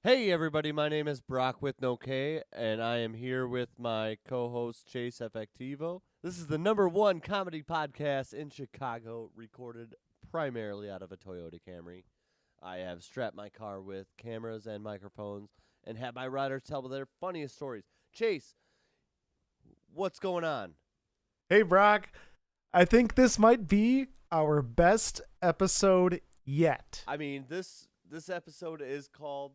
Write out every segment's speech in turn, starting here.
Hey everybody, my name is Broc with no K, and I am here with my co-host Chase Effectivo. This is the #1 comedy podcast in Chicago, recorded primarily out of a Toyota Camry. I have strapped my car with cameras and microphones and have my riders tell their funniest stories. Chase, what's going on? Hey, Brock. I think this might be our best episode yet. I mean, this episode is called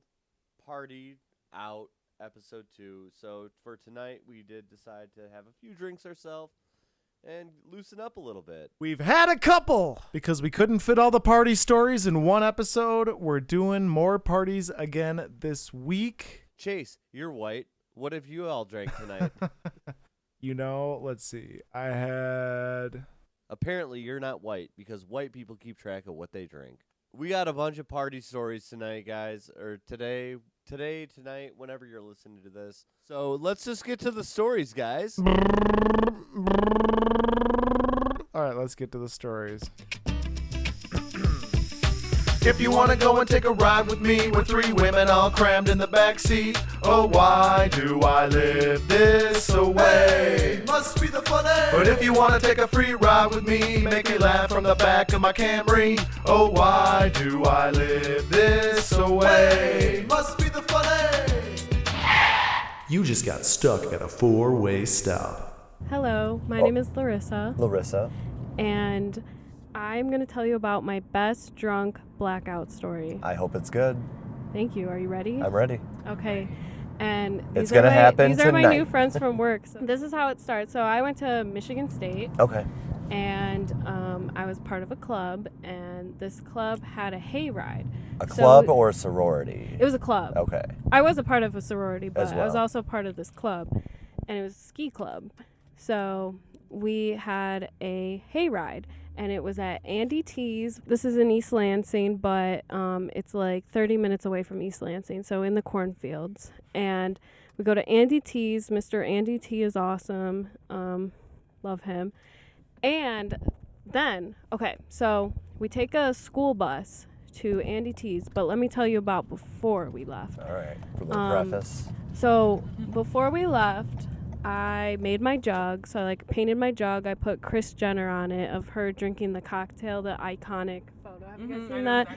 Partied Out episode 2. So for tonight, we did decide to have a few drinks ourselves and loosen up a little bit. We've had a couple because we couldn't fit all the party stories in one episode. We're doing more parties again this week. Chase, you're white. What have you all drank tonight? Let's see. I had... Apparently, you're not white because white people keep track of what they drink. We got a bunch of party stories tonight, guys, or tonight, whenever you're listening to this. So let's just get to the stories, guys. All right, let's get to the stories. If you want to go and take a ride with me, with 3 women all crammed in the backseat. Oh, why do I live this away? Hey, must be the funny. But if you want to take a free ride with me, make me laugh from the back of my Camry. Oh, why do I live this away? Hey, must be the funny. You just got stuck at a 4-way stop. Hello, my name is Larissa, Larissa. and I'm going to tell you about my best drunk blackout story. I hope it's good. Thank you. Are you ready? I'm ready. Okay. And It's gonna happen These are my tonight. new friends from work. So this is how it starts. So I went to Michigan State. Okay. And I was part of a club, and this club had a hayride. A So club or a sorority? It was a club. Okay. I was a part of a sorority, but As I was well. also part of this club, and it was a ski club. So we had a hayride, and it was at Andy T's. This is in East Lansing, but it's like 30 minutes away from East Lansing, so in the cornfields. And we go to Andy T's. Mr. Andy T is awesome. Love him. And then, so we take a school bus to Andy T's, but let me tell you about before we left. All right. A little preface. So before we left, I made my jug. So I painted my jug. I put Kris Jenner on it of her drinking the cocktail, the iconic photo. Have you guys seen that?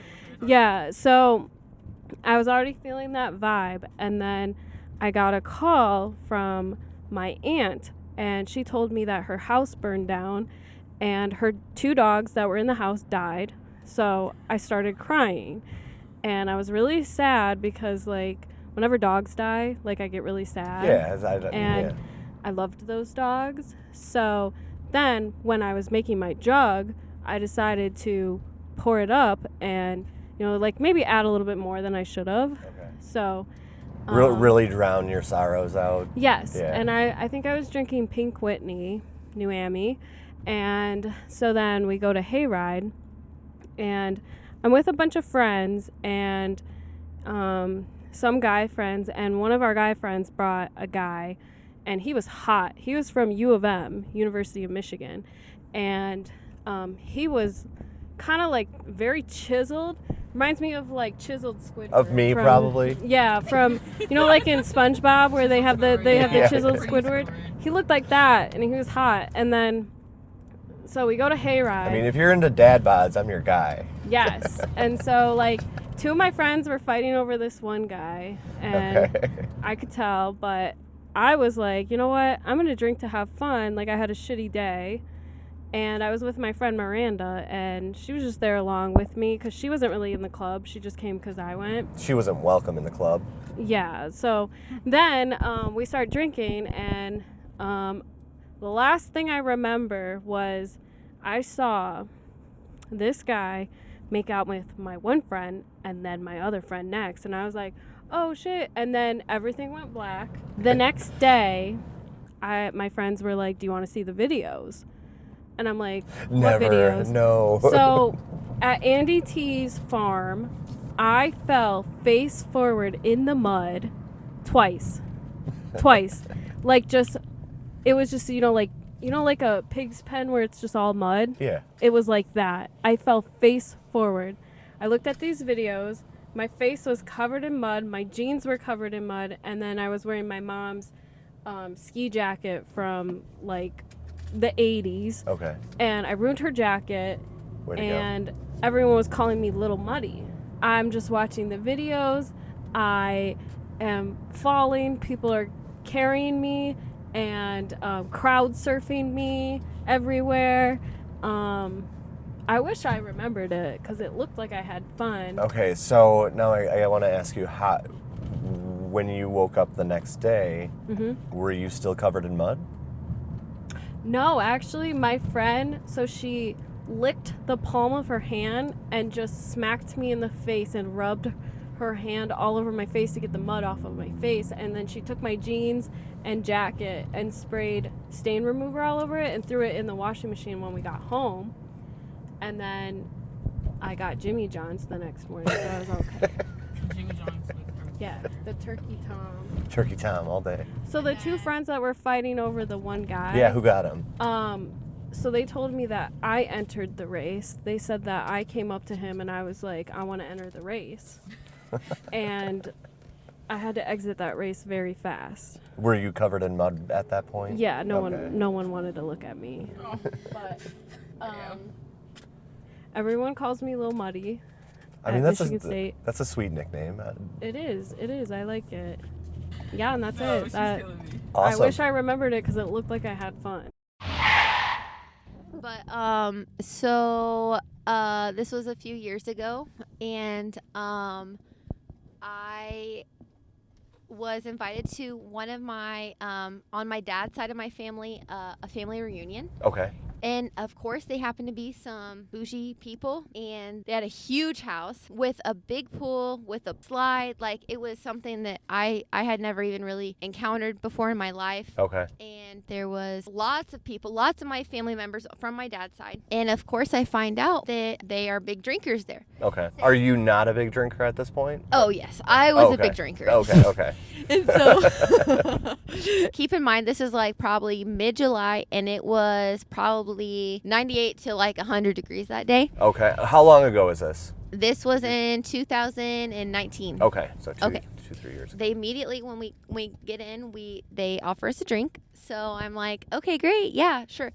Yeah. So I was already feeling that vibe, and then I got a call from my aunt, and she told me that her house burned down and her 2 dogs that were in the house died. So I started crying, and I was really sad because whenever dogs die, I get really sad. Yeah. I loved those dogs. So then when I was making my jug, I decided to pour it up and, maybe add a little bit more than I should have. Okay. So Really drown your sorrows out. yes. Yeah. And I think I was drinking Pink Whitney, New Amy. And so then we go to hayride, and I'm with a bunch of friends and some guy friends, and one of our guy friends brought a guy, and he was hot. He was from U of M, University of Michigan, and he was kind of very chiseled. Reminds me of chiseled Squidward. Of me, probably. Yeah, from in SpongeBob where they have the Yeah. chiseled Squidward. He looked like that, and he was hot. And then, so we go to hayride. I mean, if you're into dad bods, I'm your guy. Yes. And so 2 of my friends were fighting over this one guy, and Okay. I could tell, but I was like, you know what? I'm going to drink to have fun. I had a shitty day. And I was with my friend Miranda, and she was just there along with me because she wasn't really in the club. She just came because I went. She wasn't welcome in the club. Yeah. So then we start drinking, and the last thing I remember was I saw this guy make out with my one friend and then my other friend next. And I was like, oh, shit. And then everything went black. The next day, my friends were like, do you want to see the videos? And I'm like, what Never. videos? No. So at Andy T's farm, I fell face forward in the mud twice. It was just, like a pig's pen where it's just all mud? Yeah. It was like that. I fell face forward. I looked at these videos. My face was covered in mud. My jeans were covered in mud. And then I was wearing my mom's ski jacket from, like, the 80s. Okay. And I ruined her jacket. Way to and everyone was calling me Little Muddy. I'm just watching the videos. I am falling. People are carrying me and crowd surfing me everywhere. I wish I remembered it because it looked like I had fun. Okay, so now I want to ask you, how, when you woke up the next day, were you still covered in mud? No, actually, my friend, so she licked the palm of her hand and just smacked me in the face and rubbed her hand all over my face to get the mud off of my face. And then she took my jeans and jacket and sprayed stain remover all over it and threw it in the washing machine when we got home. And then I got Jimmy John's the next morning, so I was okay. Jimmy John's. Yeah, the Turkey Tom. Turkey Tom all day. So the two friends that were fighting over the one guy. Yeah, who got him? So they told me that I entered the race. They said that I came up to him and I was like, I want to enter the race. And I had to exit that race very fast. Were you covered in mud at that point? Yeah, no Okay. one wanted to look at me. But everyone calls me Lil Muddy. I mean, at Michigan State. That's a sweet nickname. It is. I like it. Yeah, and that's No, it. she's That, killing me. Awesome. I wish I remembered it because it looked like I had fun. But so this was a few years ago, and I was invited to one of my on my dad's side of my family, a family reunion. Okay. And of course, they happened to be some bougie people, and they had a huge house with a big pool with a slide. Like, it was something that I had never even really encountered before in my life. Okay. And there was lots of people, lots of my family members from my dad's side. And of course, I find out that they are big drinkers there. Okay. Are you not a big drinker at this point? Oh, yes. I was a Okay. big drinker. Okay. And so keep in mind, this is like probably mid-July, and it was probably 98 to like 100 degrees that day. Okay. How long ago is this? This was in 2019. Okay. So 3 years ago. They immediately, when we get in, they offer us a drink. So I'm like, okay, great, yeah, sure.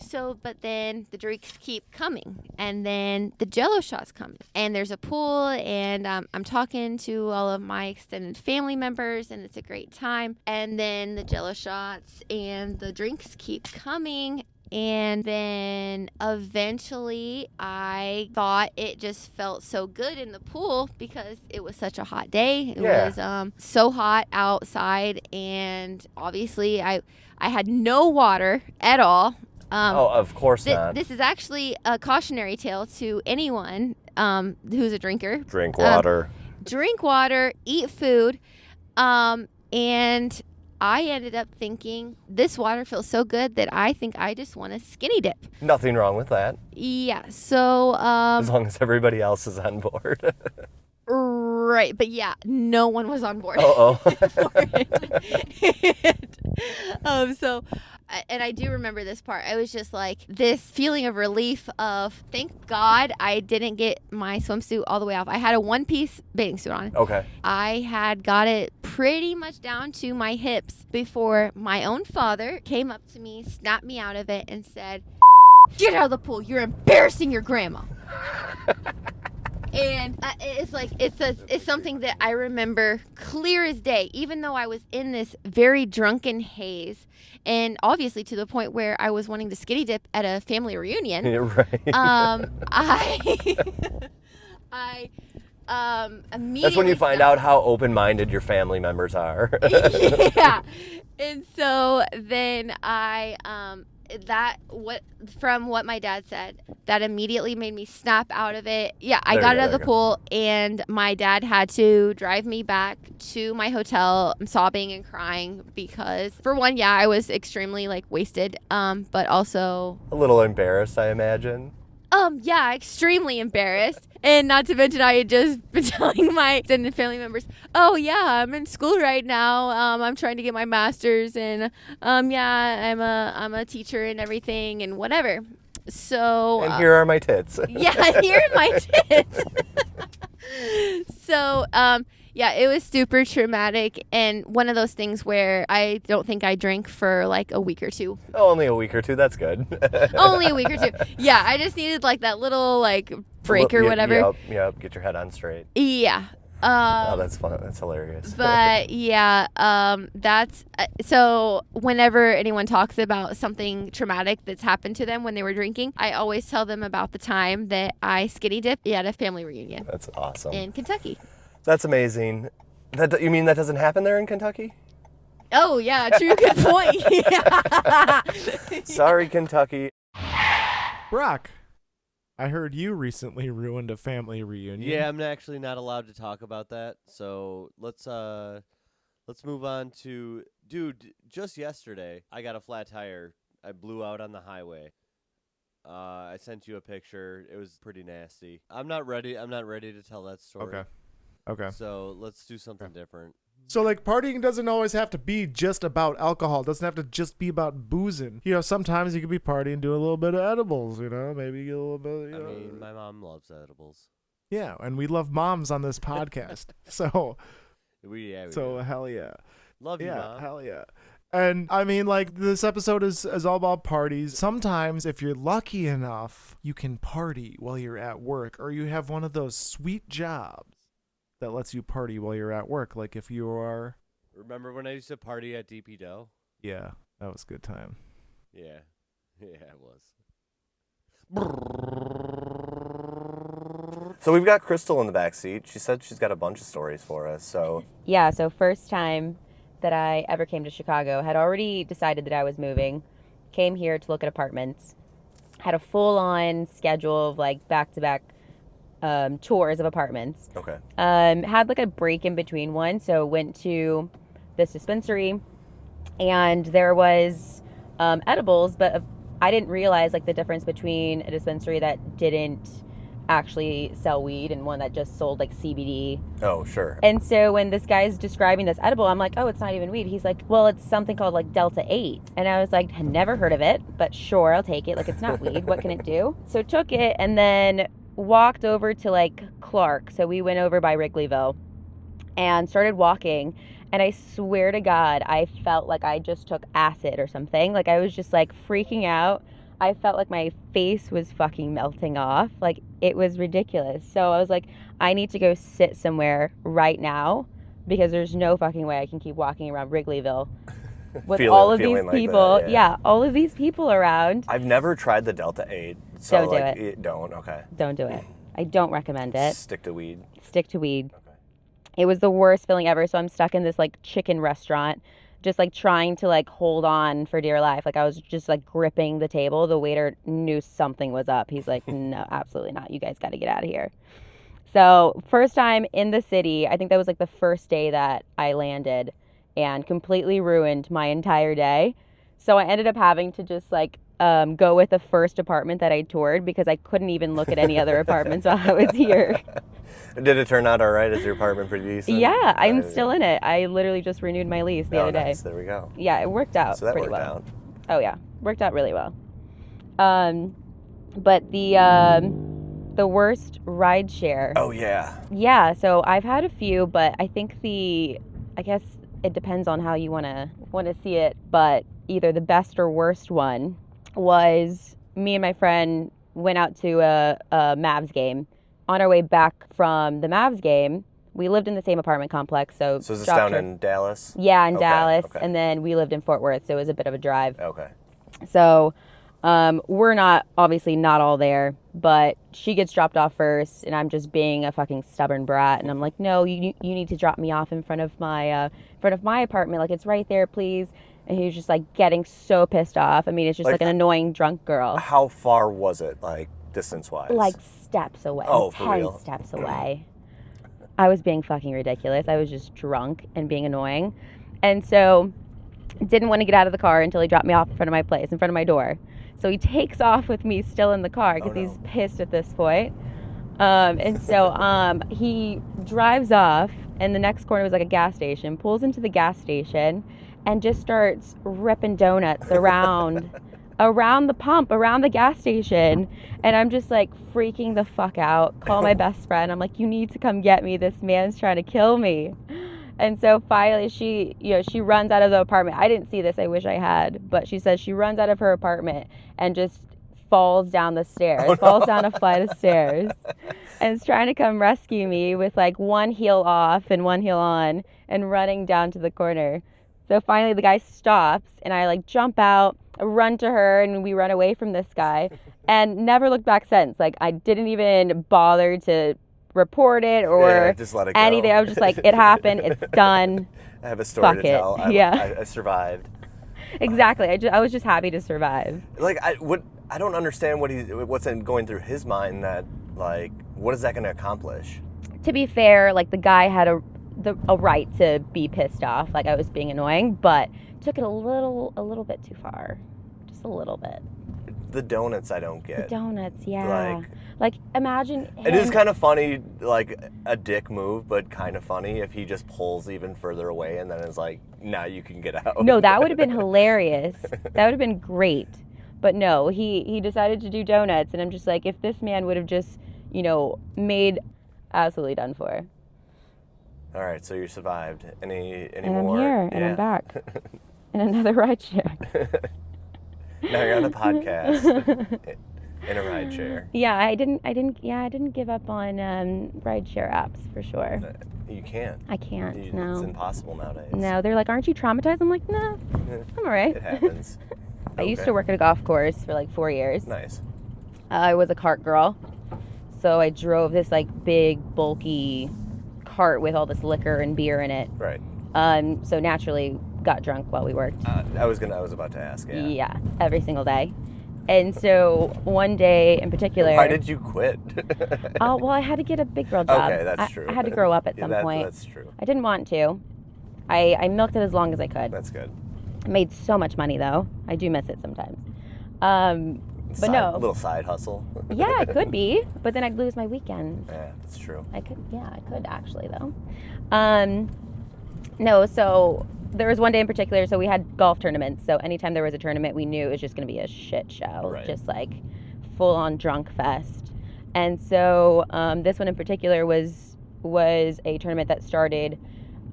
So, but then the drinks keep coming, and then the Jello shots come, and there's a pool, and I'm talking to all of my extended family members, and it's a great time. And then the Jello shots and the drinks keep coming. And then eventually I thought it just felt so good in the pool because it was such a hot day. It was so hot outside, and obviously I had no water at all. Of course not. This is actually a cautionary tale to anyone who's a drinker. Drink water. Drink water, eat food, and I ended up thinking, this water feels so good that I think I just want to skinny dip. Nothing wrong with that. Yeah, so... as long as everybody else is on board. Right, but yeah, no one was on board. Uh-oh. And I do remember this part. I was just like this feeling of relief of, thank God I didn't get my swimsuit all the way off. I had a one-piece bathing suit on. Okay. I had got it pretty much down to my hips before my own father came up to me, snapped me out of it, and said, "Get out of the pool. You're embarrassing your grandma." And it's like it's something that I remember clear as day, even though I was in this very drunken haze, and obviously to the point where I was wanting to skinny dip at a family reunion. Yeah, right. I immediately. That's when you find out how open-minded your family members are. Yeah, and so then from what my dad said, that immediately made me snap out of it. Yeah, I got out of the pool, and my dad had to drive me back to my hotel. I'm sobbing and crying because, for one, yeah, I was extremely wasted, but also A little embarrassed, I imagine. Yeah, extremely embarrassed. And not to mention, I had just been telling my extended family members, oh, yeah, I'm in school right now. I'm trying to get my master's, and, yeah, I'm a teacher and everything and whatever. So. And here are my tits. Yeah, here are my tits. So, yeah, it was super traumatic, and one of those things where I don't think I drank for like a week or two. Oh, only a week or two. That's good. Only a week or two. Yeah, I just needed like that little like break or whatever. Yep. Get your head on straight. Yeah. Oh, that's fun. That's hilarious. But yeah, that's so whenever anyone talks about something traumatic that's happened to them when they were drinking, I always tell them about the time that I skinny dipped at a family reunion. That's awesome. In Kentucky. That's amazing. You mean that doesn't happen there in Kentucky? Oh, yeah, true, good point. Yeah. Sorry, Kentucky. Brock, I heard you recently ruined a family reunion. Yeah, I'm actually not allowed to talk about that. So let's move on to dude. Just yesterday, I got a flat tire. I blew out on the highway. I sent you a picture. It was pretty nasty. I'm not ready to tell that story. Okay. So let's do something different. So, like, partying doesn't always have to be just about alcohol. It doesn't have to just be about boozing. You know, sometimes you could be partying, doing a little bit of edibles, you know, maybe get a little bit, I mean, my mom loves edibles. Yeah, and we love moms on this podcast. So We hell yeah. love you, Yeah, Mom. hell yeah. And I mean, like, this episode is all about parties. Sometimes, if you're lucky enough, you can party while you're at work, or you have one of those sweet jobs that lets you party while you're at work. Like if you are... Remember when I used to party at pt.2? Yeah, that was a good time. Yeah. Yeah, it was. So we've got Crystal in the back seat. She said she's got a bunch of stories for us. So Yeah, so first time that I ever came to Chicago, had already decided that I was moving, came here to look at apartments, had a full-on schedule of like back-to-back tours of apartments. okay. Had like a break in between one, so went to this dispensary, and there was edibles, but I didn't realize like the difference between a dispensary that didn't actually sell weed and one that just sold like CBD. Oh, sure. And so when this guy's describing this edible, I'm like, oh, it's not even weed. He's like, well, it's something called like Delta 8. And I was like, had never heard of it, but sure, I'll take it. Like, it's not weed. What can it do? So took it and then walked over to like Clark. So we went over by Wrigleyville and started walking. And I swear to God, I felt like I just took acid or something. Like I was just like freaking out. I felt like my face was fucking melting off. Like it was ridiculous. So I was like, I need to go sit somewhere right now because there's no fucking way I can keep walking around Wrigleyville with all of these like people. that, yeah, all of these people around. I've never tried the Delta 8. So Don't do like, it. Don't, okay. Don't do it. I don't recommend it. Stick to weed. Stick to weed. Okay. It was the worst feeling ever. So I'm stuck in this like chicken restaurant, just like trying to like hold on for dear life. Like I was just like gripping the table. The waiter knew something was up. He's like, no, absolutely not. You guys got to get out of here. So first time in the city, I think that was like the first day that I landed and completely ruined my entire day. So I ended up having to just like go with the first apartment that I toured because I couldn't even look at any other apartments while I was here. Did it turn out all right? Is your apartment pretty decent? Yeah, I'm still in it. I literally just renewed my lease the other day. Nice. There we go. Yeah, it worked out So that pretty worked well. out. Oh yeah, worked out really well. But the worst rideshare. Oh, yeah. Yeah, so I've had a few, but I think I guess it depends on how you want to see it, but either the best or worst one was me and my friend went out to a Mavs game. On our way back from the Mavs game, we lived in the same apartment complex. So is this down in Dallas? Yeah, in Dallas. Okay. And then we lived in Fort Worth, so it was a bit of a drive. Okay. So we're obviously not all there, but she gets dropped off first, and I'm just being a fucking stubborn brat. And I'm like, no, you need to drop me off in front of my apartment. Like, it's right there, please. And he was just like getting so pissed off. I mean, it's just like an annoying drunk girl. How far was it, like distance-wise? Like steps away. Oh, like for 10 real? steps away. I was being fucking ridiculous. I was just drunk and being annoying. And so didn't want to get out of the car until he dropped me off in front of my place, in front of my door. So he takes off with me still in the car because he's pissed at this point. And so he drives off, and the next corner was like a gas station, pulls into the gas station and just starts ripping donuts around around the pump, around the gas station. And I'm just like freaking the fuck out. Call my best friend. I'm like, you need to come get me. This man's trying to kill me. And so finally she runs out of the apartment. I didn't see this. I wish I had. But she says she runs out of her apartment and just falls down the stairs, falls down a flight of stairs, and is trying to come rescue me with like one heel off and one heel on and running down to the corner. So finally the guy stops and I like jump out, run to her, and we run away from this guy and never looked back since. Like I didn't even bother to report it or just let it go. anything. I was just like, it happened, it's done. I have a story Fuck to tell. it. Yeah. I survived. Exactly. I was just happy to survive. Like I don't understand what's going through his mind. That like, what is that going to accomplish? To be fair, like the guy had a right to be pissed off, like I was being annoying, but took it a little bit too far, just a little bit. The donuts I don't get. The donuts, yeah. Like imagine him. It is kind of funny, like a dick move, but kind of funny if he just pulls even further away and then is like, "Now you can get out." No, that would have been hilarious. That would have been great. But no, he decided to do donuts, and I'm just like, if this man would have just, made absolutely done for. All right, so you survived. Any And more? I'm here, and I'm back in another rideshare. Now you're on a podcast in a rideshare. Yeah, I didn't give up on rideshare apps for sure. You can't. I can't. No. It's impossible nowadays. No, they're like, aren't you traumatized? I'm like, no, I'm all right. It happens. I used to work at a golf course for like 4 years. Nice. I was a cart girl, so I drove this like big, bulky cart with all this liquor and beer in it. Right. So naturally got drunk while we worked. I was about to ask. Yeah. Yeah, every single day. And so one day in particular. Why did you quit? Oh, well, I had to get a big girl job. Okay, that's true. I had to grow up at some point. That's true. I didn't want to. I milked it as long as I could. That's good. I made so much money though. I do miss it sometimes. But no. Little side hustle. Yeah, it could be. But then I'd lose my weekends. Yeah, that's true. I could actually though. No, so there was one day in particular, so we had golf tournaments. So anytime there was a tournament, we knew it was just going to be a shit show. Right. Just like full on drunk fest. And so this one in particular was a tournament that started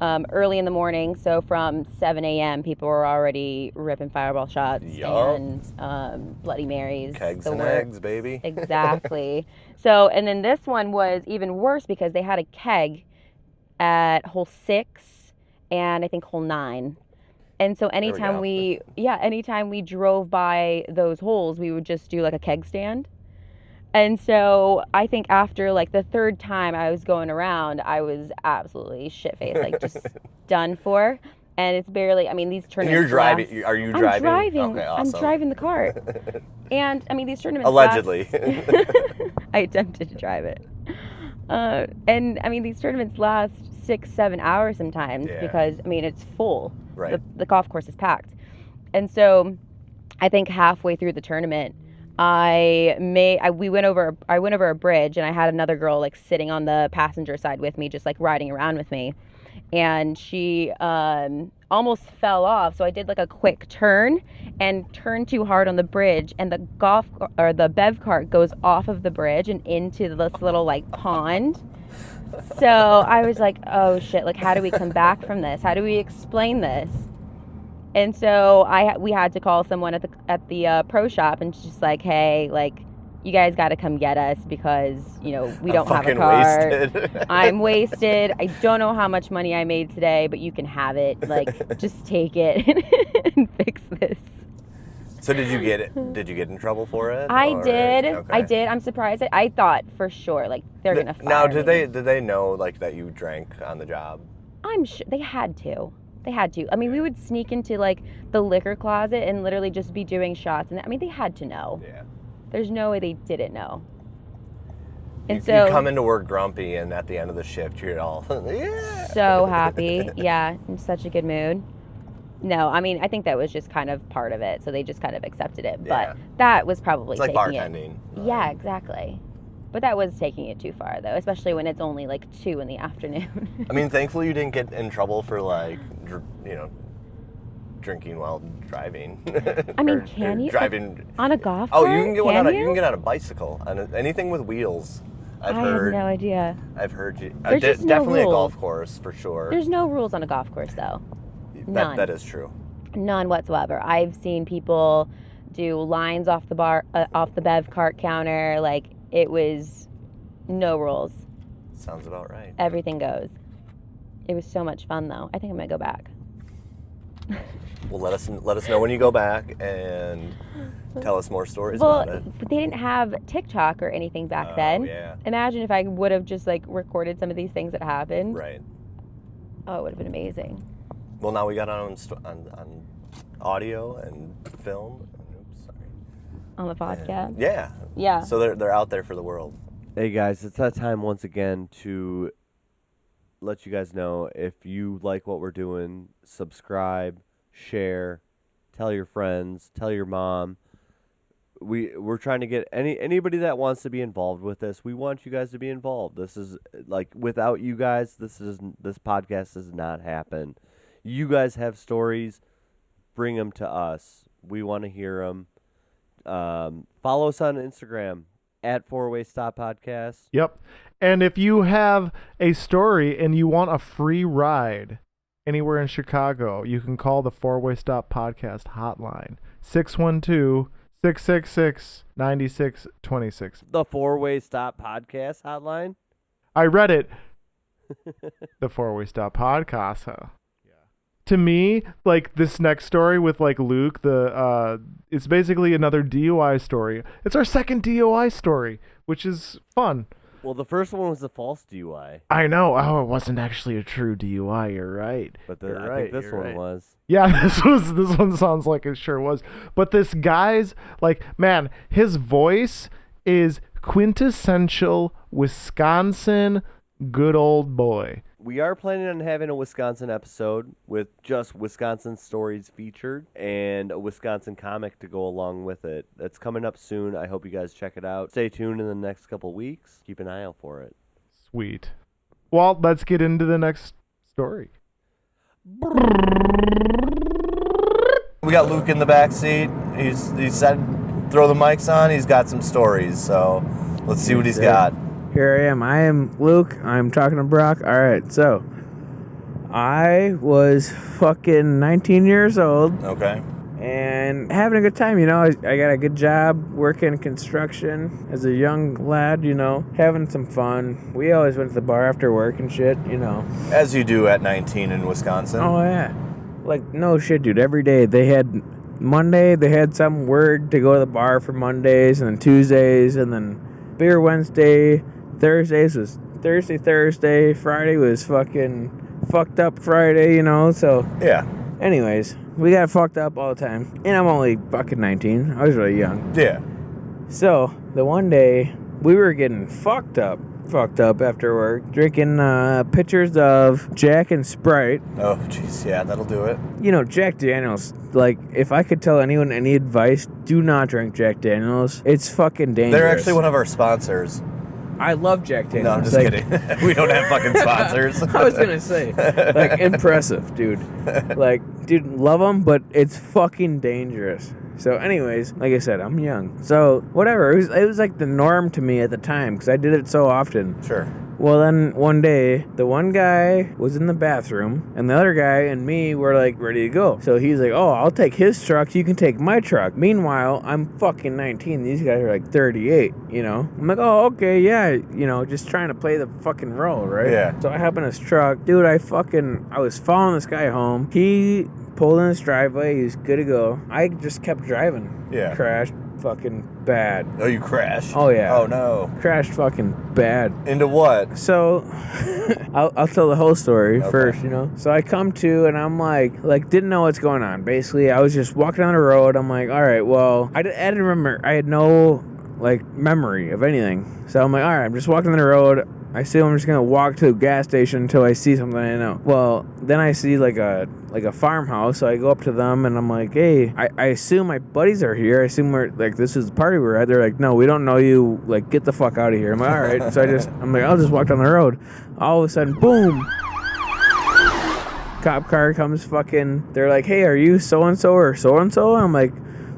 early in the morning. So from 7 a.m., people were already ripping fireball shots and Bloody Marys. Kegs and eggs, baby. Exactly. So, and then this one was even worse because they had a keg at hole 6 and I think hole 9. And so anytime we drove by those holes, we would just do like a keg stand. And so I think after like the third time I was going around, I was absolutely shit-faced, like just done for. And it's barely, these tournaments. And you're driving. Are you driving? I'm driving. Okay, awesome. I'm driving the cart. And these tournaments. Allegedly. I attempted to drive it. And these tournaments last 6-7 hours sometimes because it's full. Right. The golf course is packed. And so I think halfway through the tournament, I went over a bridge and I had another girl like sitting on the passenger side with me, just like riding around with me. And she almost fell off. So I did like a quick turn and turned too hard on the bridge, and the bev cart goes off of the bridge and into this little like pond. So I was like, oh shit, like how do we come back from this? How do we explain this? And so we had to call someone at the pro shop and just like, hey, like you guys got to come get us because, we don't have a car. Wasted. I'm wasted. I don't know how much money I made today, but you can have it. Like, just take it and fix this. So did you get it? Did you get in trouble for it? I did. Okay. I did. I'm surprised. I thought for sure, like, they're going to fire Now, me. did they know, like, that you drank on the job? I'm sure they had to. They had to. We would sneak into, like, the liquor closet and literally just be doing shots. And they had to know. Yeah. There's no way they didn't know. And you come into work grumpy, and at the end of the shift, you're all, yeah. So happy. Yeah, in such a good mood. No, I think that was just kind of part of it. So they just kind of accepted it. But that was probably it's like taking bartending. Yeah, exactly. But that was taking it too far, though, especially when it's only like 2 in the afternoon. Thankfully you didn't get in trouble for, like, drinking while driving. I mean, Or can you? driving On a golf Oh, cart? you can get one on you? you can get on a bicycle, anything with wheels. I have no idea. I've heard you. There's just no definitely a rules. golf course for sure. There's no rules on a golf course, though. None. That is true. None whatsoever. I've seen people do lines off the bev cart counter. Like, it was no rules. Sounds about right. Everything goes. It was so much fun, though. I think I'm gonna go back. Well, let us know when you go back and tell us more stories about it. But they didn't have TikTok or anything back then. Yeah. Imagine if I would have just like recorded some of these things that happened. Right. Oh, it would have been amazing. Well, now we got on audio and film. Oops, sorry. On the podcast. And, yeah. Yeah. So they're out there for the world. Hey guys, it's that time once again to let you guys know if you like what we're doing, subscribe, share, tell your friends, tell your mom. We're trying to get anybody that wants to be involved with this. We want you guys to be involved. This is like, without you guys, this podcast does not happen. You guys have stories, bring them to us. We want to hear them. Follow us on Instagram at 4-Way Stop Podcast. Yep. And if you have a story and you want a free ride anywhere in Chicago, you can call the 4-Way Stop Podcast hotline, 612-666-9626. The 4-Way Stop Podcast hotline. I read it. The 4-Way Stop Podcast. Huh? To me, like, this next story with like Luke, it's basically another DUI story. It's our second DUI story, which is fun. Well, the first one was a false DUI. I know. Oh, it wasn't actually a true DUI. You're right. But You're I think this you're one right. was. Yeah, this one sounds like it sure was. But this guy's like, man, his voice is quintessential Wisconsin good old boy. We are planning on having a Wisconsin episode with just Wisconsin stories featured and a Wisconsin comic to go along with it. That's coming up soon. I hope you guys check it out. Stay tuned in the next couple weeks. Keep an eye out for it. Sweet. Well, let's get into the next story. We got Luke in the back seat. He said throw the mics on. He's got some stories, so let's see what he's got. Here I am. I am Luke. I'm talking to Broc. All right, so I was fucking 19 years old Okay. and having a good time, you know. I got a good job working construction as a young lad, you know, having some fun. We always went to the bar after work and shit, you know. As you do at 19 in Wisconsin. Oh, yeah. Like, no shit, dude. Every day they had Monday, they had some word to go to the bar for Mondays, and then Tuesdays, and then beer Wednesday. Thursdays was Thursday. Friday was fucking fucked up Friday, you know, so. Yeah. Anyways, we got fucked up all the time. And I'm only fucking 19. I was really young. Yeah. So, the one day, we were getting fucked up after work, drinking pitchers of Jack and Sprite. Oh, jeez. Yeah, that'll do it. You know, Jack Daniels, like, if I could tell anyone any advice, do not drink Jack Daniels. It's fucking dangerous. They're actually one of our sponsors. I love Jack Daniels. No, I'm just kidding. We don't have fucking sponsors. I was gonna say, like, impressive, dude. Like, dude, love them, but it's fucking dangerous. So, anyways, like I said, I'm young. So, whatever. It was like the norm to me at the time because I did it so often. Sure. Well, then one day, the one guy was in the bathroom, and the other guy and me were, like, ready to go. So he's like, oh, I'll take his truck, you can take my truck. Meanwhile, I'm fucking 19. These guys are, like, 38, you know? I'm like, oh, okay, yeah, you know, just trying to play the fucking role, right? Yeah. So I hop in his truck. Dude, I was following this guy home. He pulled in his driveway. He was good to go. I just kept driving. Yeah. Crashed fucking bad. Oh, you crashed? Oh, yeah. Oh, no. Crashed fucking bad. Into what? So, I'll tell the whole story Okay. first, you know. So I come to, and I'm like didn't know what's going on. Basically, I was just walking down the road. I'm like, all right, well, I didn't remember. I had no, like, memory of anything. So I'm like, all right, I'm just walking down the road. I see I'm just gonna walk to a gas station until I see something I know. Well, then I see like a farmhouse, so I go up to them and I'm like, hey, I assume my buddies are here. I assume we're like, this is the party we're at. They're like, no, we don't know you. Like, get the fuck out of here. I'm like, all right. So I'm like, I'll just walk down the road. All of a sudden, boom, cop car comes fucking, they're like, hey, are you so-and-so or so-and-so? I'm like,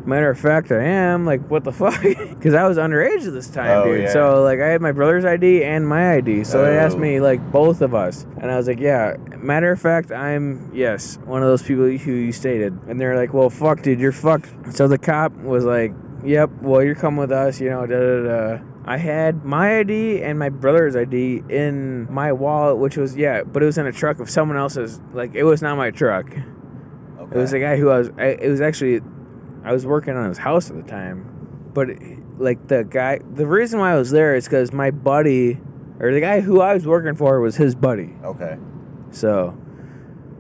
matter of fact, I am. Like, what the fuck? Because I was underage at this time, dude. Yeah. So, like, I had my brother's ID and my ID. So they asked me, like, both of us. And I was like, yeah, matter of fact, I'm, yes, one of those people who you stated. And they're like, well, fuck, dude, you're fucked. So the cop was like, yep, well, you're coming with us, you know, da-da-da. I had my ID and my brother's ID in my wallet, which was, but it was in a truck of someone else's. Like, it was not my truck. Okay. It was a guy who I was working on his house at the time. But, like, the reason why I was there is because my buddy, or the guy who I was working for was his buddy. Okay. So,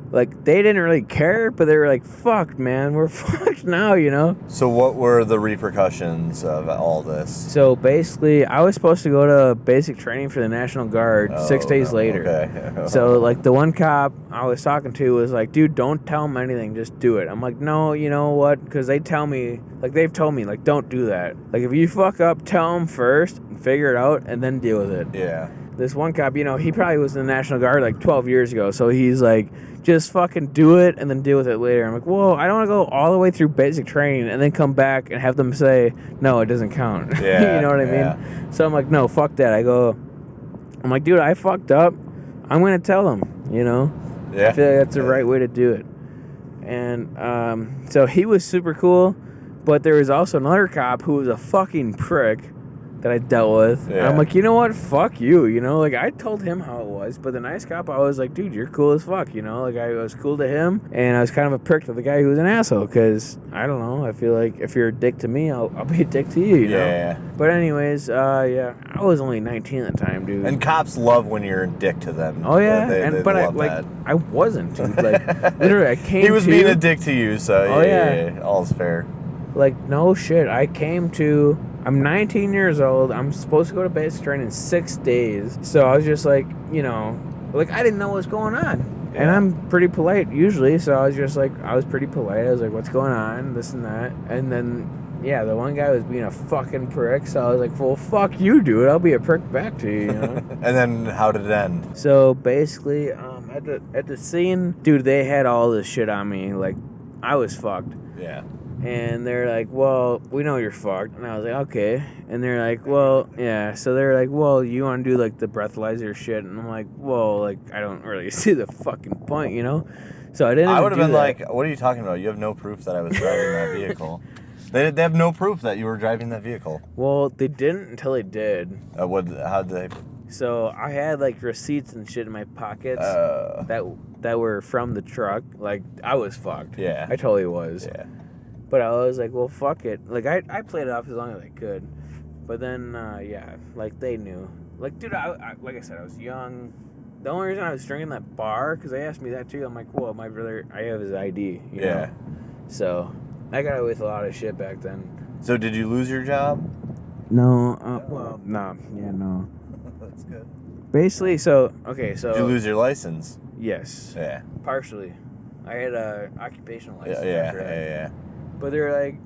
like, they didn't really care, but they were like, fuck, man, we're fucked now, you know? So what were the repercussions of all this? So, basically, I was supposed to go to basic training for the National Guard 6 days later. Okay. So, like, the one cop I was talking to was like, dude, don't tell him anything, just do it. I'm like, no, you know what? Because they tell me, like, they've told me, like, don't do that. Like, if you fuck up, tell them first, figure it out, and then deal with it. Yeah. This one cop, you know, he probably was in the National Guard like 12 years ago, so he's like, just fucking do it and then deal with it later. I'm like, whoa, I don't want to go all the way through basic training and then come back and have them say, no, it doesn't count. Yeah, you know what I mean? So I'm like, no, fuck that. I'm like, dude, I fucked up. I'm going to tell them, you know? Yeah. I feel like that's the right way to do it. And so he was super cool, but there was also another cop who was a fucking prick that I dealt with. Yeah. And I'm like, you know what? Fuck you, you know? Like, I told him how it was, but the nice cop, I was like, dude, you're cool as fuck, you know? Like, I was cool to him, and I was kind of a prick to the guy who was an asshole, because, I don't know, I feel like if you're a dick to me, I'll be a dick to you, you know? Yeah. But anyways, I was only 19 at the time, dude. And cops love when you're a dick to them. Oh, yeah? They love that. I wasn't, dude. Like, literally, I came He was being a dick to you, so Oh, yeah. all's fair. Like, no shit. I'm 19 years old. I'm supposed to go to basic training in 6 days. So I was just like, you know, like, I didn't know what was going on. Yeah. And I'm pretty polite usually. So I was just like, I was pretty polite. I was like, what's going on? This and that. And then, yeah, the one guy was being a fucking prick. So I was like, well, fuck you, dude. I'll be a prick back to you, you know? And then how did it end? So basically, at the scene, dude, they had all this shit on me. Like, I was fucked. Yeah. And they're like, well, we know you're fucked. And I was like, okay. And they're like, well, yeah. So they're like, well, you want to do, like, the breathalyzer shit? And I'm like, well, like, I don't really see the fucking point, you know? So I didn't I would have been that. like, what are you talking about? You have no proof that I was driving that vehicle. They have no proof that you were driving that vehicle. Well, they didn't until they did. How did they? So I had, like, receipts and shit in my pockets that were from the truck. Like, I was fucked. Yeah. I totally was. Yeah. But I was like, well, fuck it. Like, I played it off as long as I could. But then, like, they knew. Like, dude, I like I said, I was young. The only reason I was drinking that bar, because they asked me that too, I'm like, well, my brother, I have his ID, you know? So, I got away with a lot of shit back then. So, did you lose your job? No, no. That's good. Basically, okay, Did you lose your license? Yes. Yeah. Partially. I had a occupational license. Yeah. But they're like,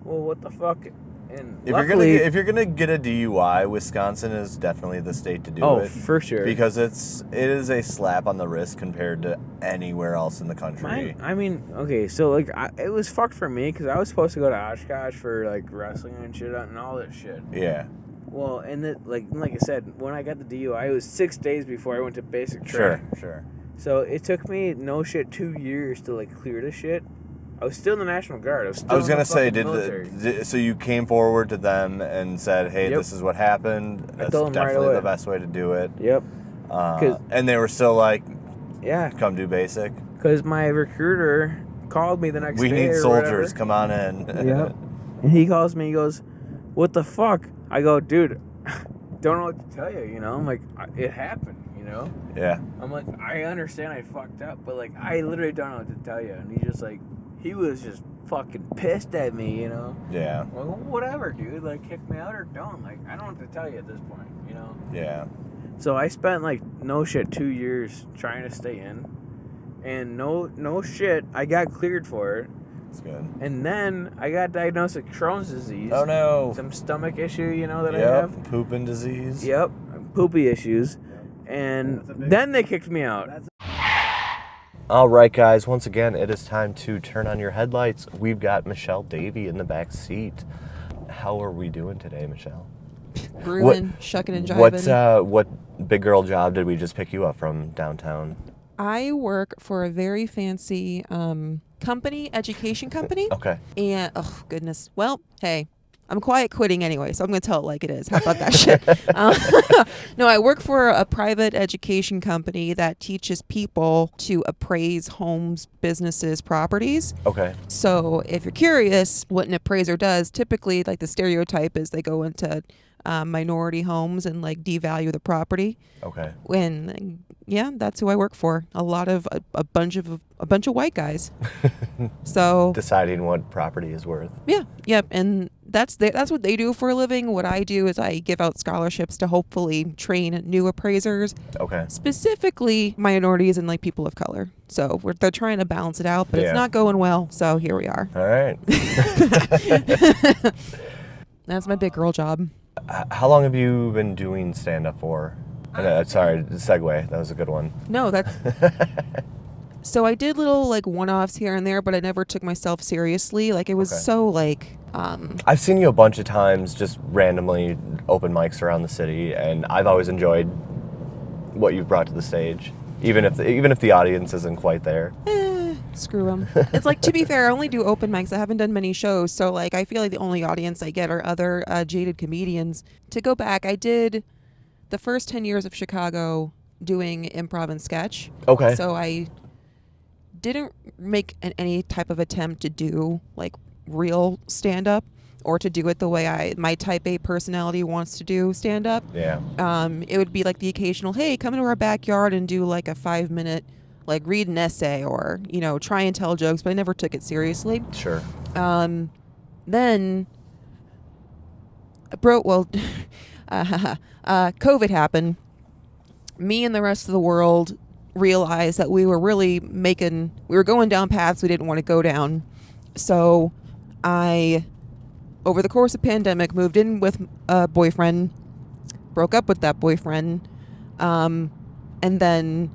well, what the fuck? And if you're gonna get a DUI, Wisconsin is definitely the state to do it. Oh, for sure. Because it is a slap on the wrist compared to anywhere else in the country. I mean, okay, so like it was fucked for me because I was supposed to go to Oshkosh for like wrestling and shit and all that shit. Yeah. Well, and like I said, when I got the DUI, it was 6 days before I went to basic training. Sure. So it took me 2 years to like clear the shit. I was still in the National Guard. I was gonna say, military. So you came forward to them and said, "Hey, This is what happened. That's definitely the best way to do it." Yep. And they were still like, "Yeah, come do basic." Because my recruiter called me the next day. We need soldiers. Whatever. Come on in. Yep. And he calls me. He goes, "What the fuck?" I go, "Dude, don't know what to tell you. You know, I'm like, it happened. You know." Yeah. I'm like, I understand I fucked up, but like, I literally don't know what to tell you. And he just like. He was just fucking pissed at me, you know? Yeah. Well, whatever, dude. Like, kick me out or don't. Like, I don't know what to tell you at this point, you know? Yeah. So I spent, like, 2 years trying to stay in. And no shit, I got cleared for it. That's good. And then I got diagnosed with Crohn's disease. Oh, no. Some stomach issue, you know, that I have. Yep, pooping disease. Yep, poopy issues. And then they kicked me out. All right, guys, once again, it is time to turn on your headlights. We've got Michelle Davey in the back seat. How are we doing today, Michelle? Brewing, shucking and jiving. What big girl job did we just pick you up from downtown? I work for a very fancy education company. Okay. And, oh, goodness. Well, hey, I'm quiet quitting anyway, so I'm going to tell it like it is. How about that shit? No, I work for a private education company that teaches people to appraise homes, businesses, properties. Okay. So if you're curious what an appraiser does, typically, like the stereotype is they go into minority homes and like devalue the property. Okay. Yeah, that's who I work for. A bunch of white guys. So deciding what property is worth. Yeah, yep, and that's what they do for a living. What I do is I give out scholarships to hopefully train new appraisers. Okay. Specifically minorities and like people of color. So they're trying to balance it out, but it's not going well. So here we are. All right. That's my big girl job. How long have you been doing stand-up for? Sorry, segue. That was a good one. No, that's... So I did little like one-offs here and there, but I never took myself seriously. Like it was so like... I've seen you a bunch of times just randomly open mics around the city, and I've always enjoyed what you've brought to the stage, even if the audience isn't quite there. Screw them. It's like, to be fair, I only do open mics. I haven't done many shows, so like I feel like the only audience I get are other jaded comedians. To go back, I did the first 10 years of Chicago doing improv and sketch. Okay. So I didn't make any type of attempt to do like real stand-up or to do it the way my type A personality wants to do stand-up. Yeah. It would be like the occasional, hey, come into our backyard and do like a 5-minute, like read an essay or, try and tell jokes, but I never took it seriously. Sure. Then, COVID happened. Me and the rest of the world realized that we were going down paths we didn't want to go down. So I, over the course of pandemic, moved in with a boyfriend, broke up with that boyfriend, and then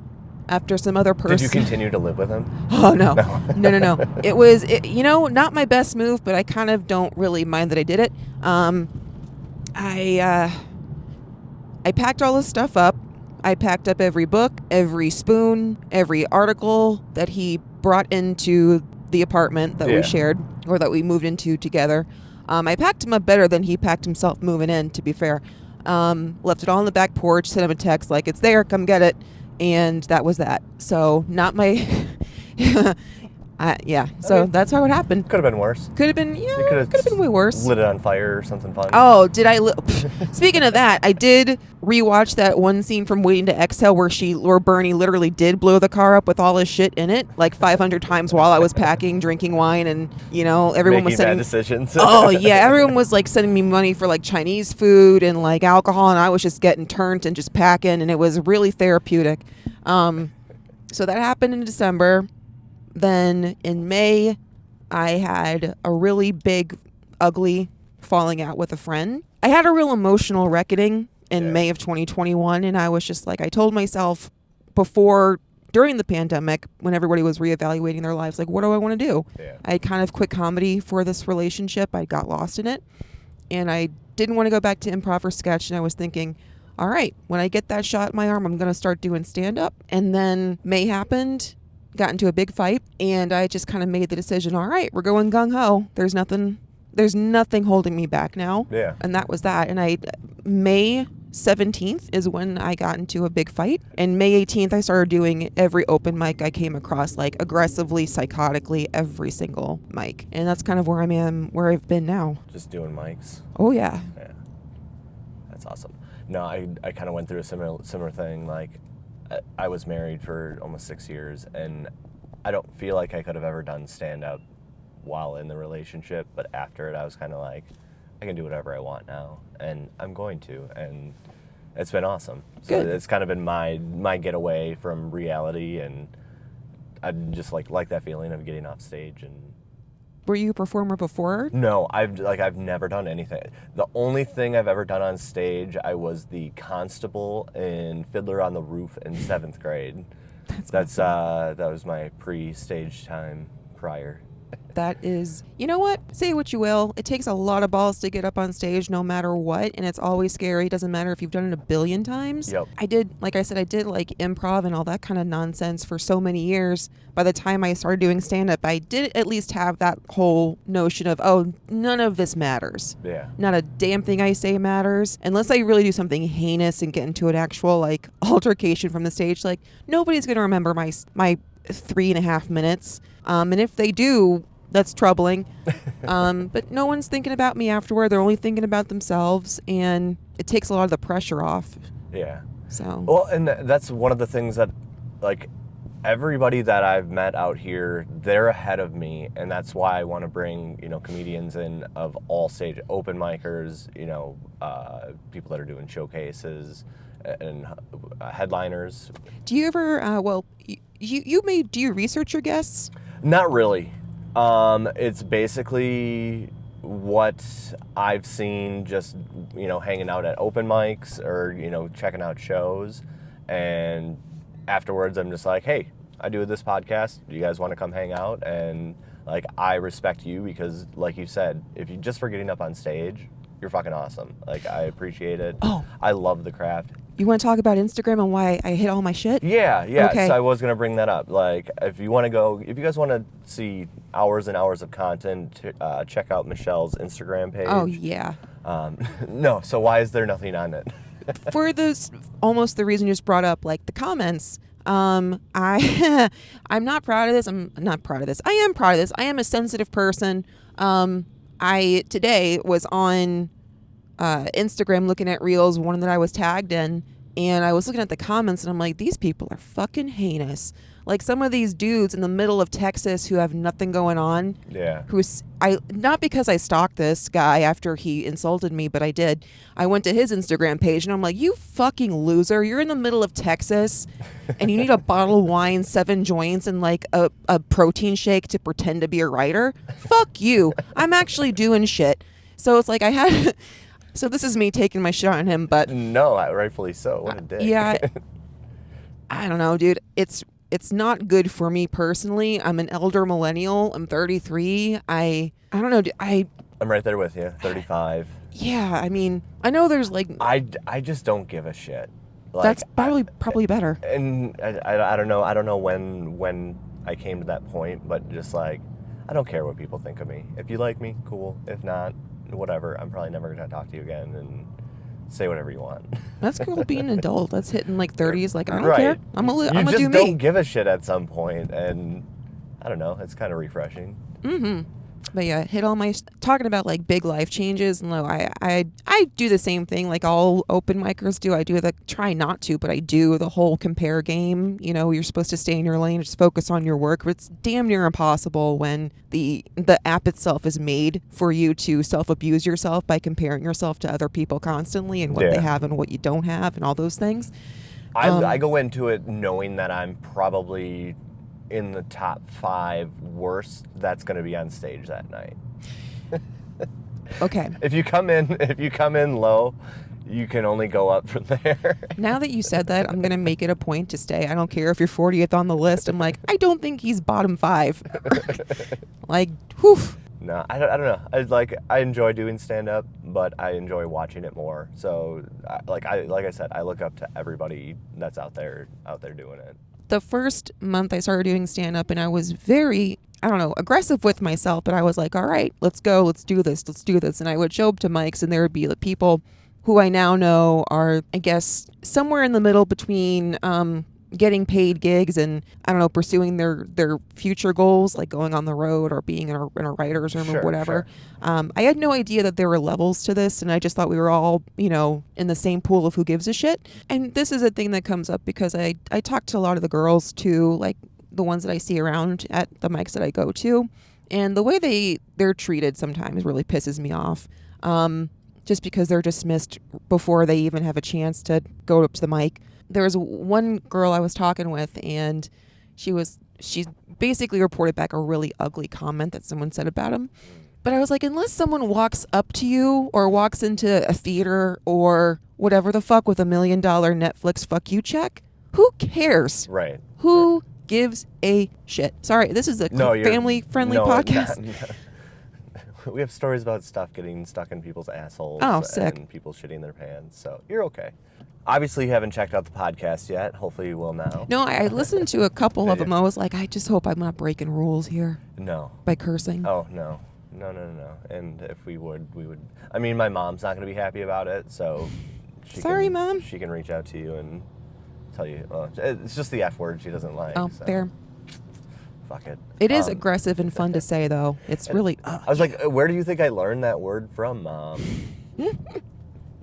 after some other person... Did you continue to live with him? Oh, no. No. It was, not my best move, but I kind of don't really mind that I did it. I packed all his stuff up. I packed up every book, every spoon, every article that he brought into the apartment that we shared, or that we moved into together. I packed him up better than he packed himself moving in, to be fair. Left it all on the back porch, sent him a text like, it's there, come get it. And that was that. So not my... So that's how it happened. Could have been worse. Could have been, could have been way worse. Lit it on fire or something fun. Oh, did I? Speaking of that, I did rewatch that one scene from Waiting to Exhale where Bernie literally did blow the car up with all his shit in it, like 500 times while I was packing, drinking wine, and everyone was sending bad decisions. Oh yeah, everyone was like sending me money for like Chinese food and like alcohol, and I was just getting turned and just packing, and it was really therapeutic. So that happened in December. Then in May, I had a really big, ugly falling out with a friend. I had a real emotional reckoning in May of 2021, and I was just like, I told myself during the pandemic, when everybody was reevaluating their lives, like, what do I want to do? Yeah. I kind of quit comedy for this relationship. I got lost in it, and I didn't want to go back to improv or sketch, and I was thinking, all right, when I get that shot in my arm, I'm going to start doing stand-up. And then May happened. Got into a big fight, and I just kind of made the decision, all right, we're going gung-ho. There's nothing holding me back now. Yeah. And that was that. And May 17th is when I got into a big fight. And May 18th, I started doing every open mic I came across, like aggressively, psychotically, every single mic. And that's kind of where where I've been now. Just doing mics. Oh, yeah. Yeah. That's awesome. No, I kind of went through a similar thing. Like, I was married for almost 6 years, and I don't feel like I could have ever done stand-up while in the relationship, but after it, I was kind of like, I can do whatever I want now, and I'm going to, and it's been awesome. So Good. It's kind of been my getaway from reality, and I just like that feeling of getting off stage. And were you a performer before? No, I've never done anything. The only thing I've ever done on stage, I was the constable in Fiddler on the Roof in 7th grade. That was my pre-stage time prior. That is, you know what? Say what you will. It takes a lot of balls to get up on stage no matter what. And it's always scary. It doesn't matter if you've done it a billion times. Yep. I did like improv and all that kind of nonsense for so many years. By the time I started doing stand-up, I did at least have that whole notion of, oh, none of this matters. Yeah. Not a damn thing I say matters. Unless I really do something heinous and get into an actual like altercation from the stage, like nobody's going to remember my 3.5 minutes. And if they do, that's troubling. But no one's thinking about me afterward. They're only thinking about themselves, and it takes a lot of the pressure off. Yeah. So. Well, and that's one of the things that, like, everybody that I've met out here, they're ahead of me, and that's why I want to bring, comedians in of all stage, open micers, people that are doing showcases and headliners. Do you ever, do you research your guests? Not really. It's basically what I've seen just, hanging out at open mics or, checking out shows. And afterwards, I'm just like, hey, I do this podcast. Do you guys want to come hang out? And, like, I respect you because, like you said, if you just for getting up on stage, you're fucking awesome. Like, I appreciate it. Oh. I love the craft. You want to talk about Instagram and why I hit all my shit? Yeah. Okay. So I was going to bring that up. Like, if you guys want to see hours and hours of content, check out Michelle's Instagram page. Oh, yeah. No, so why is there nothing on it? For this, almost the reason you just brought up, like the comments, I'm not proud of this. I'm not proud of this. I am proud of this. I am a sensitive person. I today was on Instagram looking at reels, one that I was tagged in, and I was looking at the comments and I'm like, these people are fucking heinous. Like some of these dudes in the middle of Texas who have nothing going on. Yeah. Not because I stalked this guy after he insulted me, but I did. I went to his Instagram page and I'm like, you fucking loser. You're in the middle of Texas and you need a bottle of wine, 7 joints, and like a protein shake to pretend to be a writer. Fuck you. I'm actually doing shit. So it's like so this is me taking my shit on him, but no, rightfully so. What a dick. Yeah. I don't know, dude. It's not good for me personally. I'm an elder millennial. I'm 33. I don't know. I'm right there with you. 35. Yeah, I mean, I know there's like I just don't give a shit. Like, that's probably better. And I don't know. I don't know when I came to that point, but just like I don't care what people think of me. If you like me, cool. If not, whatever. I'm probably never gonna talk to you again and say whatever you want. That's cool being an adult. That's hitting like 30s. Like I don't right. care. I'm gonna do me. You just don't give a shit at some point, and I don't know. It's kind of refreshing. Mm-hmm. But yeah, hit all my talking about like big life changes. And I do the same thing like all open micers do. I do try not to, but I do the whole compare game. You're supposed to stay in your lane, just focus on your work. But it's damn near impossible when the app itself is made for you to self-abuse yourself by comparing yourself to other people constantly and what they have and what you don't have and all those things. I go into it knowing that I'm probably in the top 5 worst that's going to be on stage that night. Okay. If you come in low, you can only go up from there. Now that you said that, I'm going to make it a point to stay. I don't care if you're 40th on the list. I'm like, I don't think he's bottom 5. Like, whew. No, I don't know. I enjoy doing stand up, but I enjoy watching it more. So like I said, I look up to everybody that's out there doing it. The first month I started doing stand-up and I was very, aggressive with myself, but I was like, all right, let's go, let's do this. And I would show up to mics and there would be the people who I now know are, I guess, somewhere in the middle between getting paid gigs and, pursuing their future goals, like going on the road or being in a writer's room or whatever. Sure. I had no idea that there were levels to this, and I just thought we were all, in the same pool of who gives a shit. And this is a thing that comes up because I talk to a lot of the girls too, like the ones that I see around at the mics that I go to, and the way they're treated sometimes really pisses me off. Just because they're dismissed before they even have a chance to go up to the mic. There was one girl I was talking with, and she basically reported back a really ugly comment that someone said about him. But I was like, unless someone walks up to you or walks into a theater or whatever the fuck with $1 million Netflix fuck you check, Who cares? Right. Who gives a shit? Sorry, this is a family-friendly podcast. We have stories about stuff getting stuck in people's assholes. Oh, sick. And people shitting their pants, so you're okay. Obviously, you haven't checked out the podcast yet. Hopefully, you will now. No, I listened to a couple of them. I was like, I just hope I'm not breaking rules here. No. By cursing. Oh, no. No. And if we would. I mean, my mom's not going to be happy about it, so... Sorry, Mom. She can reach out to you and tell you. It's just the F word she doesn't like. Oh, so. fair. Fuck it. It is aggressive and fun to say, though. It's really... I was like, where do you think I learned that word from, Mom?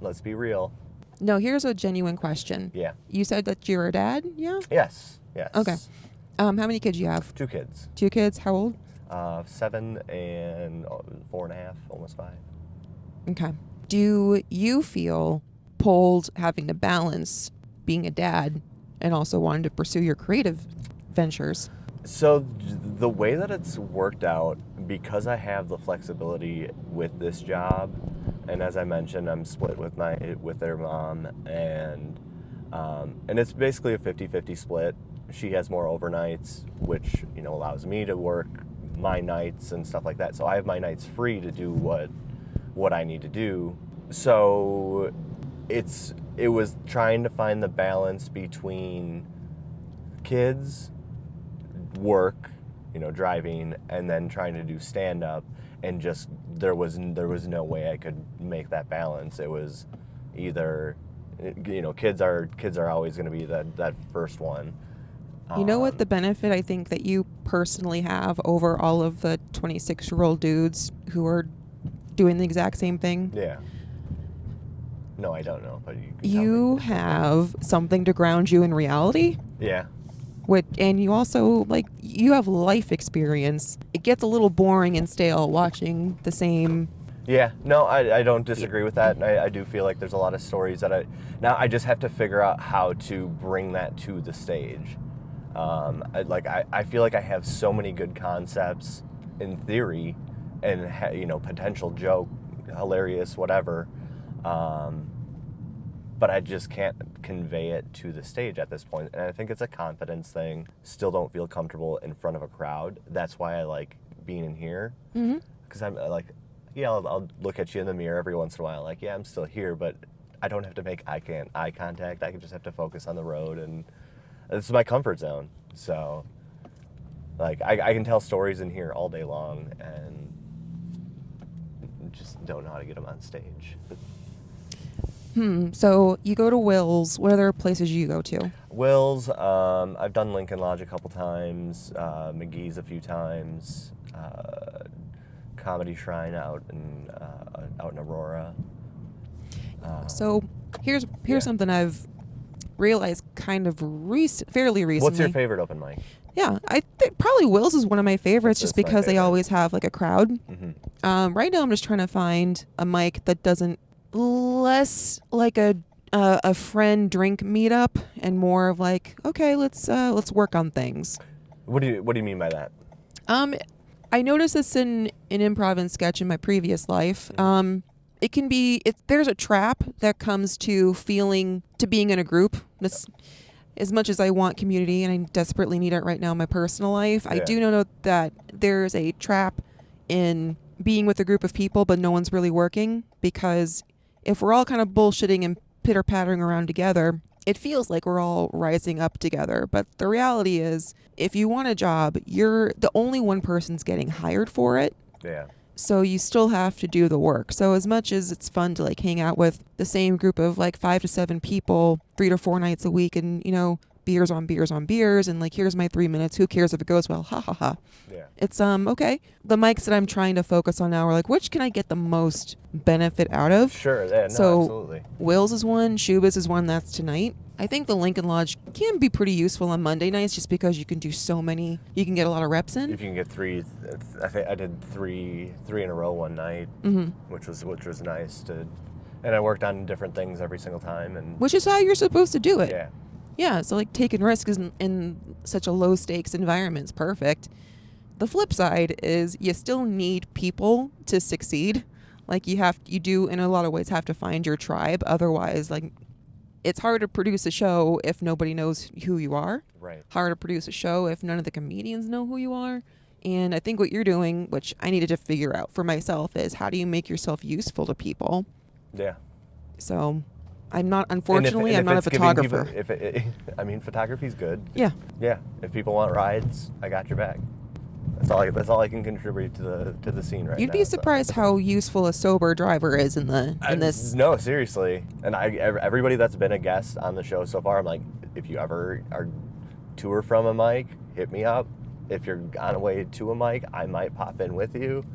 Let's be real. No, here's a genuine question. Yeah. You said that you're a dad, yeah? Yes. Okay. How many kids do you have? 2 kids. 2 kids. How old? 7 and 4.5, almost 5. Okay. Do you feel pulled having to balance being a dad and also wanting to pursue your creative ventures? So the way that it's worked out, because I have the flexibility with this job, and as I mentioned, I'm split with their mom, and it's basically a 50-50 split. She has more overnights, which allows me to work my nights and stuff like that. So I have my nights free to do what I need to do. So it was trying to find the balance between kids, work, driving, and then trying to do stand-up, and just there was no way I could make that balance. It was either kids are always going to be that first one. You know what the benefit I think that you personally have over all of the 26-year-old dudes who are doing the exact same thing? Yeah. No, I don't know, but you have something to ground you in reality. Yeah. And you also, you have life experience. It gets a little boring and stale watching the same. Yeah, no, I don't disagree with that. I do feel like there's a lot of stories that I just have to figure out how to bring that to the stage. I feel like I have so many good concepts in theory and, potential joke, hilarious, whatever. But I just can't convey it to the stage at this point. And I think it's a confidence thing. Still don't feel comfortable in front of a crowd. That's why I like being in here. Because I'm like, yeah, I'll look at you in the mirror every once in a while. Like, yeah, I'm still here, but I don't have to make eye contact. I can just have to focus on the road. And this is my comfort zone. So, I can tell stories in here all day long and just don't know how to get them on stage. So you go to Will's. What other places do you go to? Will's. I've done Lincoln Lodge a couple times. McGee's a few times. Comedy Shrine out in Aurora. So here's something I've realized kind of fairly recently. What's your favorite open mic? Yeah, I think probably Will's is one of my favorites, just because they always have a crowd. Mm-hmm. Right now, I'm just trying to find a mic that doesn't less like a friend drink meetup and more of okay, let's work on things. What do you mean by that? I noticed this in improv and sketch in my previous life. It can be there's a trap that comes to being in a group. As much as I want community and I desperately need it right now in my personal life, I do know that there's a trap in being with a group of people, but no one's really working, because if we're all kind of bullshitting and pitter-pattering around together, it feels like we're all rising up together. But the reality is, if you want a job, you're the only one person's getting hired for it. Yeah. So you still have to do the work. So as much as it's fun to hang out with the same group of 5 to 7 people 3 to 4 nights a week, and beers on beers on beers, and here's my 3 minutes, who cares if it goes well, ha ha ha. Yeah. It's okay. The mics that I'm trying to focus on now are which can I get the most benefit out of? Sure, yeah, no, so absolutely. Will's is one, Shuba's is one, that's tonight. I think the Lincoln Lodge can be pretty useful on Monday nights, just because you can do you can get a lot of reps in. If you can get 3, I think I did three in a row one night, which was nice and I worked on different things every single time, and which is how you're supposed to do it. Yeah. Yeah, so taking risks in such a low stakes environment is perfect. The flip side is you still need people to succeed. You do in a lot of ways have to find your tribe. Otherwise, it's hard to produce a show if nobody knows who you are. Right. Hard to produce a show if none of the comedians know who you are. And I think what you're doing, which I needed to figure out for myself, is how do you make yourself useful to people? Yeah. So I'm not, unfortunately, I'm not a it's giving photographer. I mean, photography's good. Yeah. Yeah. If people want rides, I got your back. That's all I can contribute to the scene right now. You'd be surprised how useful a sober driver is in this. No, seriously. And everybody that's been a guest on the show so far, I'm like, if you ever are to or from a mic, hit me up. If you're on the way to a mic, I might pop in with you.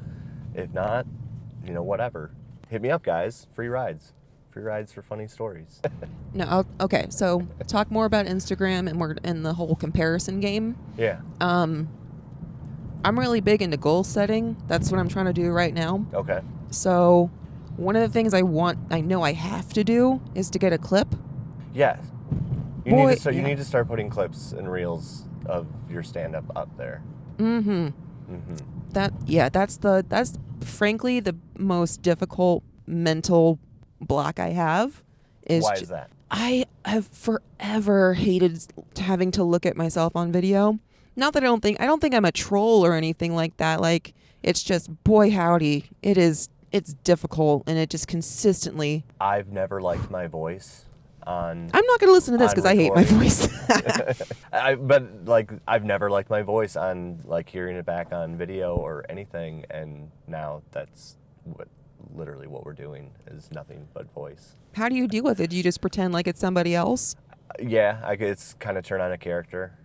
If not, whatever. Hit me up, guys. Free rides. Free rides for funny stories. No, okay. So talk more about Instagram and we're in the whole comparison game. Yeah. I'm really big into goal setting. That's what I'm trying to do right now. Okay. So one of the things I know I have to do is to get a clip. Yes. You Boy, need to start putting clips and reels of your stand-up up there. Mm-hmm. That's frankly the most difficult mental block I have. Why is that? I have forever hated having to look at myself on video. Not that I don't think I'm a troll or anything like that. Like, it's just, boy howdy, it's difficult, and it just consistently. I've never liked my voice on. I'm not going to listen to this because I hate my voice. I've never liked my voice on hearing it back on video or anything, and now that's literally what we're doing is nothing but voice. How do you deal with it? Do you just pretend like it's somebody else? Yeah, it's kind of turn on a character.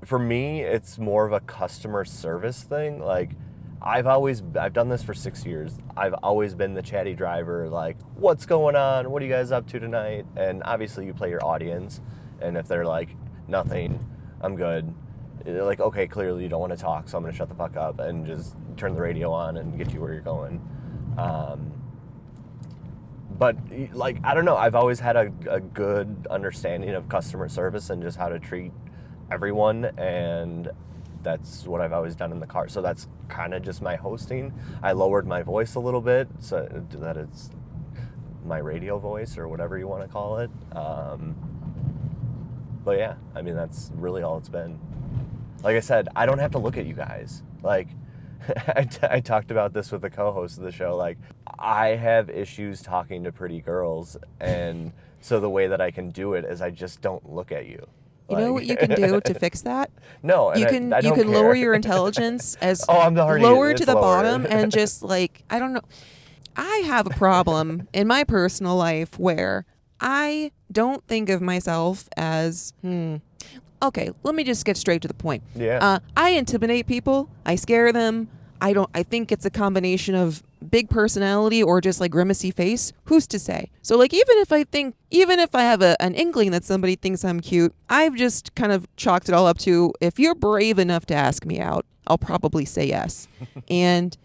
For me, it's more of a customer service thing. I've done this for 6 years. I've always been the chatty driver, what's going on? What are you guys up to tonight? And obviously you play your audience, and if they're like, nothing, I'm good. Okay, clearly you don't want to talk, so I'm going to shut the fuck up and just turn the radio on and get you where you're going. But I don't know, I've always had a good understanding of customer service and just how to treat everyone, and that's what I've always done in the car. So that's kind of just my hosting. I lowered my voice a little bit so that it's my radio voice or whatever you want to call it. But yeah, I mean, that's really all it's been. Like I said, I don't have to look at you guys. I talked about this with the co-host of the show. I have issues talking to pretty girls, and so the way that I can do it is I just don't look at you. You know what you can do to fix that? No, you can I don't care. lower your intelligence as I'm the lower to the lower. bottom and just I don't know. I have a problem in my personal life where I don't think of myself as Okay, let me just get straight to the point. Yeah. I intimidate people. I scare them. I think it's a combination of big personality or just grimacy face. Who's to say? So even if I have an inkling that somebody thinks I'm cute, I've just kind of chalked it all up to, if you're brave enough to ask me out, I'll probably say yes. And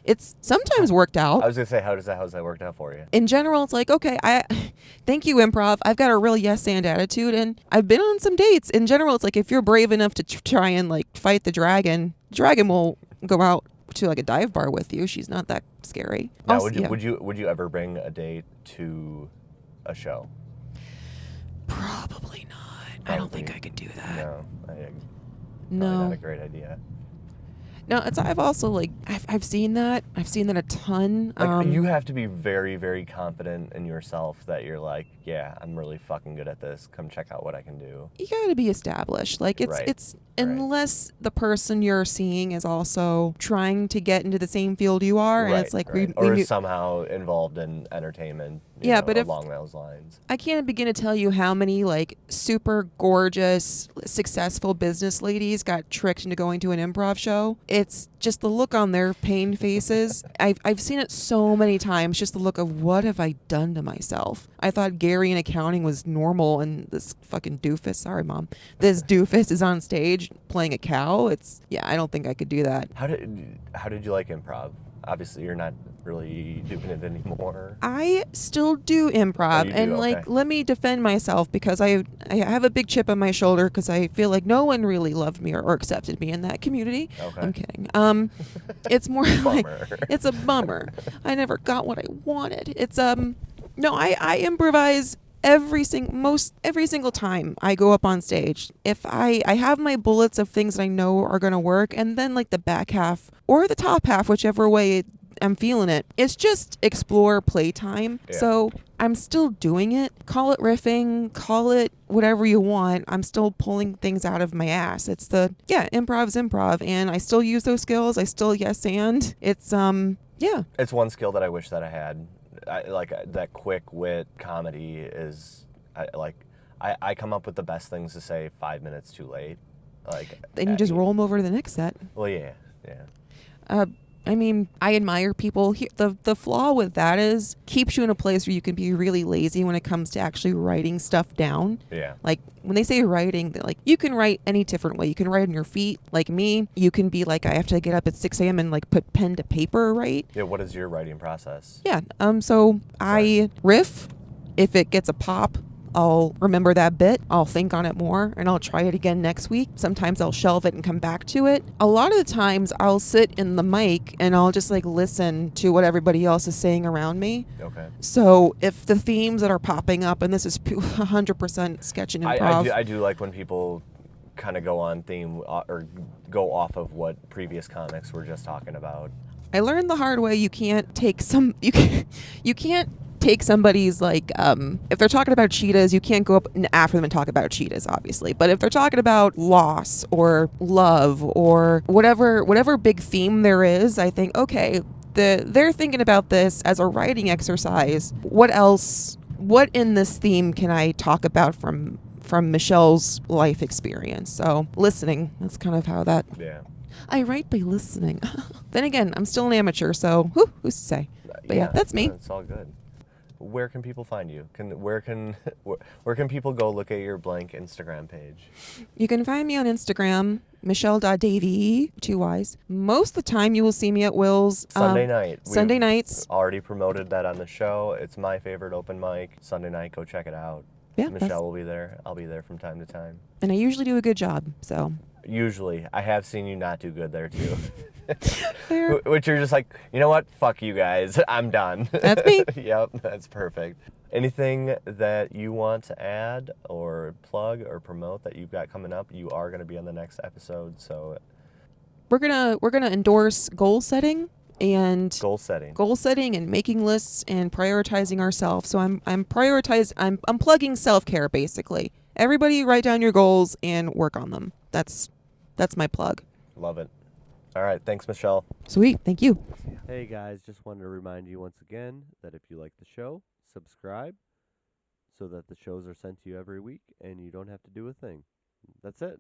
it's sometimes worked out. I was gonna say, how's that worked out for you? In general, it's okay, thank you, improv. I've got a real yes and attitude, and I've been on some dates. In general, it's if you're brave enough to try and fight the dragon will go out to a dive bar with you. She's not that scary. Now, Also, would you ever bring a date to a show? Probably not. I don't think I could do that. No, No. Not a great idea. No, I've also I've seen that. I've seen that a ton. You have to be very, very confident in yourself that you're yeah, I'm really fucking good at this. Come check out what I can do. You got to be established. It's unless the person you're seeing is also trying to get into the same field you are, and it's or is somehow involved in entertainment. But along those lines, I can't begin to tell you how many super gorgeous, successful business ladies got tricked into going to an improv show. It's just the look on their pained faces. I've seen it so many times. Just the look of, what have I done to myself? I thought Gary in accounting was normal, and this fucking doofus. Sorry, Mom. This doofus is on stage playing a cow. I don't think I could do that. How did you like improv? Obviously, you're not really doing it anymore. I still do improv, you do? and Okay. let me defend myself because I have a big chip on my shoulder because I feel like no one really loved me or accepted me in that community. Okay. I'm kidding. It's more Bummer. it's a bummer. I never got what I wanted. It's No, I improvise every single time I go up on stage. If I have my bullets of things that I know are going to work, and then like the back half or the top half, whichever way I'm feeling it, it's just explore playtime. Yeah. So I'm still doing it. Call it riffing, call it whatever you want. I'm still pulling things out of my ass. It's improv's improv, and I still use those skills. I still yes and. It's yeah. It's one skill that I wish that I had. That quick wit comedy is I come up with the best things to say 5 minutes too late. Then you just roll them over to the next set. Well, yeah. I mean, I admire people. The flaw with that is keeps you in a place where you can be really lazy when it comes to actually writing stuff down. Yeah. Like when they say writing, you can write any different way. You can write on your feet, like me. You can be like, I have to get up at 6 a.m. and like put pen to paper, right? Yeah. What is your writing process? Yeah. So I riff. If it gets a pop, I'll remember that bit, I'll think on it more, and I'll try it again next week. Sometimes I'll shelve it and come back to it. A lot of the times I'll sit in the mic and I'll just like listen to what everybody else is saying around me. Okay. So if the themes that are popping up, and this is 100% sketch and improv. I do like when people kind of go on theme or go off of what previous comics were just talking about. I learned the hard way you can't take take somebody's if they're talking about cheetahs, you can't go up after them and talk about cheetahs, obviously. But if they're talking about loss or love or whatever big theme there is, I think, okay, they're thinking about this as a writing exercise. What in this theme can I talk about from Michelle's life experience? So listening, that's kind of how that. Yeah. I write by listening. Then again, I'm still an amateur, so who's to say? But yeah, that's me. It's all good. Where can people find you? Where can people go look at your blank Instagram page? You can find me on Instagram, Michelle.Davey, 2 Y's. Most of the time you will see me at Will's. Sunday night. Sunday nights. Already promoted that on the show. It's my favorite open mic. Sunday night, go check it out. Yeah, Michelle will be there. I'll be there from time to time. And I usually do a good job, so. Usually. I have seen you not do good there, too. Fair. Which you're just like, you know what? Fuck you guys. I'm done. That's me. Yep, that's perfect. Anything that you want to add or plug or promote that you've got coming up? You are going to be on the next episode, so. We're gonna endorse goal setting and Goal setting and making lists and prioritizing ourselves. So I'm plugging self-care basically. Everybody write down your goals and work on them. That's my plug. Love it. All right, thanks, Michelle. Sweet, thank you. Hey guys, just wanted to remind you once again that if you like the show, subscribe so that the shows are sent to you every week and you don't have to do a thing. That's it.